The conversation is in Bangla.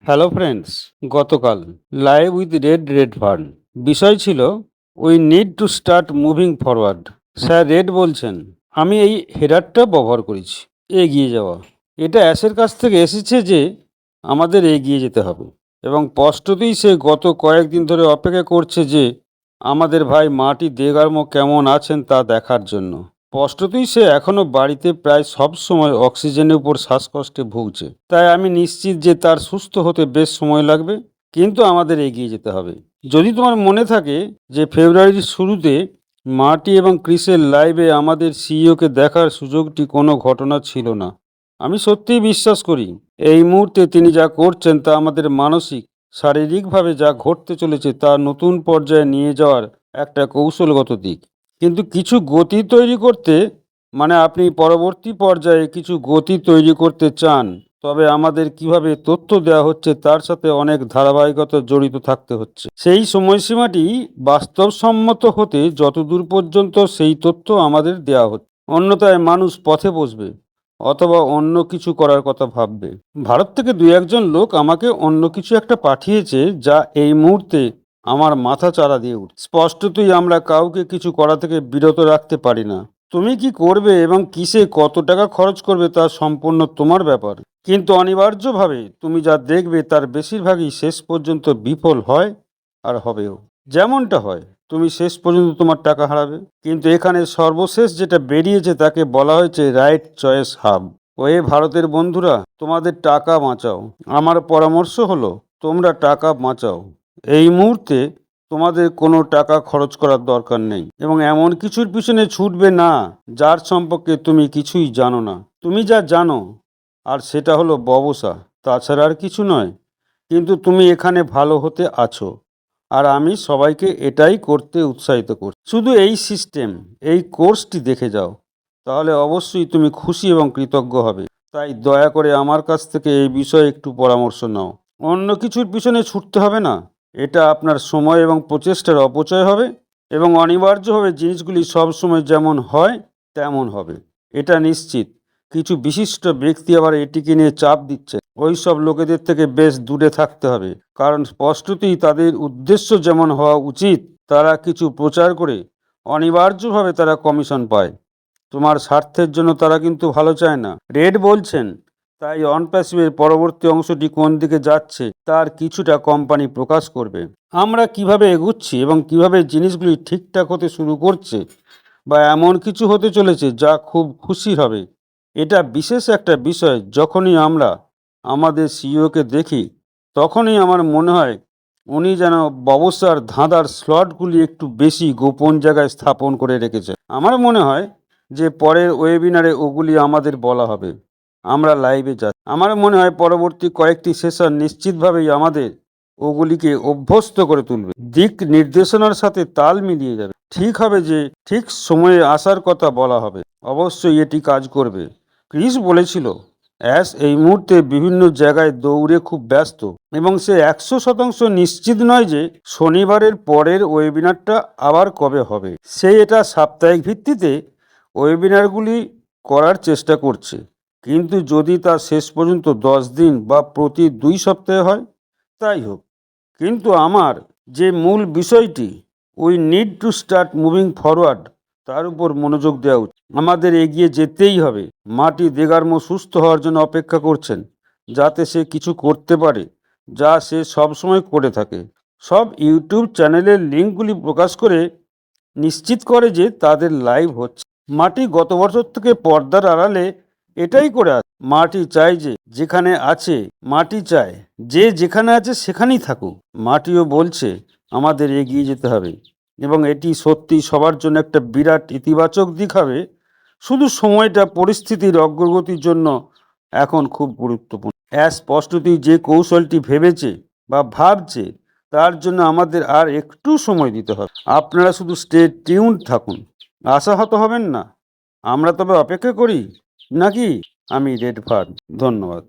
হ্যালো ফ্রেন্ডস, গতকাল লাইভ উইথ রেড ভার্ন বিষয় ছিল we need to start moving forward. Sir red বলছেন, আমি এই হেডারটা ব্যবহার করেছি, এগিয়ে যাওয়া। এটা অ্যাসের কাছ থেকে এসেছে যে আমাদের এগিয়ে যেতে হবে, এবং স্পষ্টতই সে গত কয়েকদিন ধরে অপেক্ষা করছে যে আমাদের ভাই মার্টি দেগারমো কেমন আছেন তা দেখার জন্য। স্পষ্টতই সে এখনও বাড়িতে প্রায় সব সময় অক্সিজেনের উপর শ্বাসকষ্টে ভুগছে, তাই আমি নিশ্চিত যে তার সুস্থ হতে বেশ সময় লাগবে, কিন্তু আমাদের এগিয়ে যেতে হবে। যদি তোমার মনে থাকে যে ফেব্রুয়ারির শুরুতে মার্টি এবং ক্রিসের লাইভে আমাদের সিইওকে দেখার সুযোগটি কোনো ঘটনা ছিল না। আমি সত্যিই বিশ্বাস করি এই মুহূর্তে তিনি যা করছেন তা আমাদের মানসিক শারীরিকভাবে যা ঘটতে চলেছে তা নতুন পর্যায়ে নিয়ে যাওয়ার একটা কৌশলগত দিক। কিন্তু কিছু গতি তৈরি করতে, মানে আপনি পরবর্তী পর্যায়ে কিছু গতি তৈরি করতে চান, তবে আমাদের কিভাবে তথ্য দেওয়া হচ্ছে তার সাথে অনেক ধারাবাহিকতা জড়িত থাকতে হচ্ছে। সেই সময়সীমাটি বাস্তবসম্মত হতে যতদূর পর্যন্ত সেই তথ্য আমাদের দেওয়া হচ্ছে, অন্যথায় মানুষ পথে বসবে অথবা অন্য কিছু করার কথা ভাববে। ভারত থেকে দুই একজন লোক আমাকে অন্য কিছু একটা পাঠিয়েছে যা এই মুহূর্তে আমার মাথা চাড়া দিয়ে উঠছে। স্পষ্টতই আমরা কাউকে কিছু করা থেকে বিরত রাখতে পারি না। তুমি কি করবে এবং কিসে কত টাকা খরচ করবে তা সম্পূর্ণ তোমার ব্যাপার, কিন্তু অনিবার্যভাবে তুমি যা দেখবে তার বেশিরভাগই শেষ পর্যন্ত বিফল হয় আর হবেও। যেমনটা হয়, তুমি শেষ পর্যন্ত তোমার টাকা হারাবে। কিন্তু এখানে সর্বশেষ যেটা বেরিয়েছে তাকে বলা হয়েছে রাইট চয়েস হাব। ওয়ে ভারতের বন্ধুরা, তোমাদের টাকা বাঁচাও। আমার পরামর্শ হলো তোমরা টাকা বাঁচাও। এই মুহূর্তে তোমাদের কোনো টাকা খরচ করার দরকার নেই, এবং এমন কিছুর পিছনে ছুটবে না যার সম্পর্কে তুমি কিছুই জানো না। তুমি যা জানো আর সেটা হলো ব্যবসা, তাছাড়া আর কিছু নয়। কিন্তু তুমি এখানে ভালো হতে আছো, আর আমি সবাইকে এটাই করতে উৎসাহিত করছি। শুধু এই সিস্টেম, এই কোর্সটি দেখে যাও, তাহলে অবশ্যই তুমি খুশি এবং কৃতজ্ঞ হবে। তাই দয়া করে আমার কাছ থেকে এই বিষয়ে একটু পরামর্শ নাও। অন্য কিছুর পিছনে ছুটতে হবে না। এটা আপনার সময় এবং প্রচেষ্টার অপচয় হবে, এবং অনিবার্যভাবে জিনিসগুলি সবসময় যেমন হয় তেমন হবে, এটা নিশ্চিত। কিছু বিশিষ্ট ব্যক্তি আবার এটিকে নিয়ে চাপ দিচ্ছে। ওই সব লোকেদের থেকে বেশ দূরে থাকতে হবে, কারণ স্পষ্টতই তাদের উদ্দেশ্য যেমন হওয়া উচিত, তারা কিছু প্রচার করে অনিবার্যভাবে তারা কমিশন পায়। তোমার স্বার্থের জন্য তারা কিন্তু ভালো চায় না। রেড বলছেন, তাই অনপ্যাসিভের পরবর্তী অংশটি কোন দিকে যাচ্ছে তার কিছুটা কোম্পানি প্রকাশ করবে। আমরা কিভাবে এগুচ্ছি এবং কিভাবে জিনিসগুলি ঠিকঠাক হতে শুরু করছে, বা এমন কিছু হতে চলেছে যা খুব খুশি হবে। এটা বিশেষ একটা বিষয়। যখনই আমরা আমাদের সিইওকে দেখি, তখনই আমার মনে হয় উনি যেন ব্যবসার ধাঁধার স্লটগুলি একটু বেশি গোপন জায়গায় স্থাপন করে রেখেছেন। আমার মনে হয় যে পরের ওয়েবিনারে ওগুলি আমাদের বলা হবে। আমরা লাইভে যাচ্ছি। আমার মনে হয় পরবর্তী কয়েকটি সেশন নিশ্চিতভাবেই আমাদের ওগুলিকে অভ্যস্ত করে তুলবে, দিক নির্দেশনার সাথে তাল মিলিয়ে যাবে। ঠিক হবে যে ঠিক সময়ে আসার কথা বলা হবে। অবশ্যই এটি কাজ করবে। ক্রিস বলেছিল অ্যাশ এই মুহূর্তে বিভিন্ন জায়গায় দৌড়ে খুব ব্যস্ত, এবং সে 100% নিশ্চিত নয় যে শনিবারের পরের ওয়েবিনারটা আবার কবে হবে। সে এটা সাপ্তাহিক ভিত্তিতে ওয়েবিনারগুলি করার চেষ্টা করছে, কিন্তু যদি তা শেষ পর্যন্ত 10 দিন বা প্রতি 2 সপ্তাহে হয়, তাই হোক। কিন্তু আমার যে মূল বিষয়টি we need to start moving forward, তার উপর মনোযোগ দেওয়া উচিত। আমাদের এগিয়ে যেতেই হবে। মার্টি দেগারমো সুস্থ হওয়ার জন্য অপেক্ষা করছেন, যাতে সে কিছু করতে পারে যা সে সবসময় করে থাকে। সব ইউটিউব চ্যানেলের লিঙ্কগুলি প্রকাশ করে নিশ্চিত করে যে তাদের লাইভ হচ্ছে। মার্টি গত বছর থেকে পর্দার আড়ালে এটাই করে আসে। মার্টি চায় যে যেখানে আছে, মার্টি চায় যে যেখানে আছে সেখানেই থাকুক। মার্টিও বলছে আমাদের এগিয়ে যেতে হবে, এবং এটি সত্যি সবার জন্য একটা বিরাট ইতিবাচক দিক হবে। শুধু সময়টা পরিস্থিতির অগ্রগতির জন্য এখন খুব গুরুত্বপূর্ণ। স্পষ্টতই যে কৌশলটি ভেবেছে বা ভাবছে তার জন্য আমাদের আর একটু সময় দিতে হবে। আপনারা শুধু স্টে টিউনড থাকুন, আশাহত হবেন না। আমরা তবে অপেক্ষা করি নাকি? আমি রেড ভার্ন। ধন্যবাদ।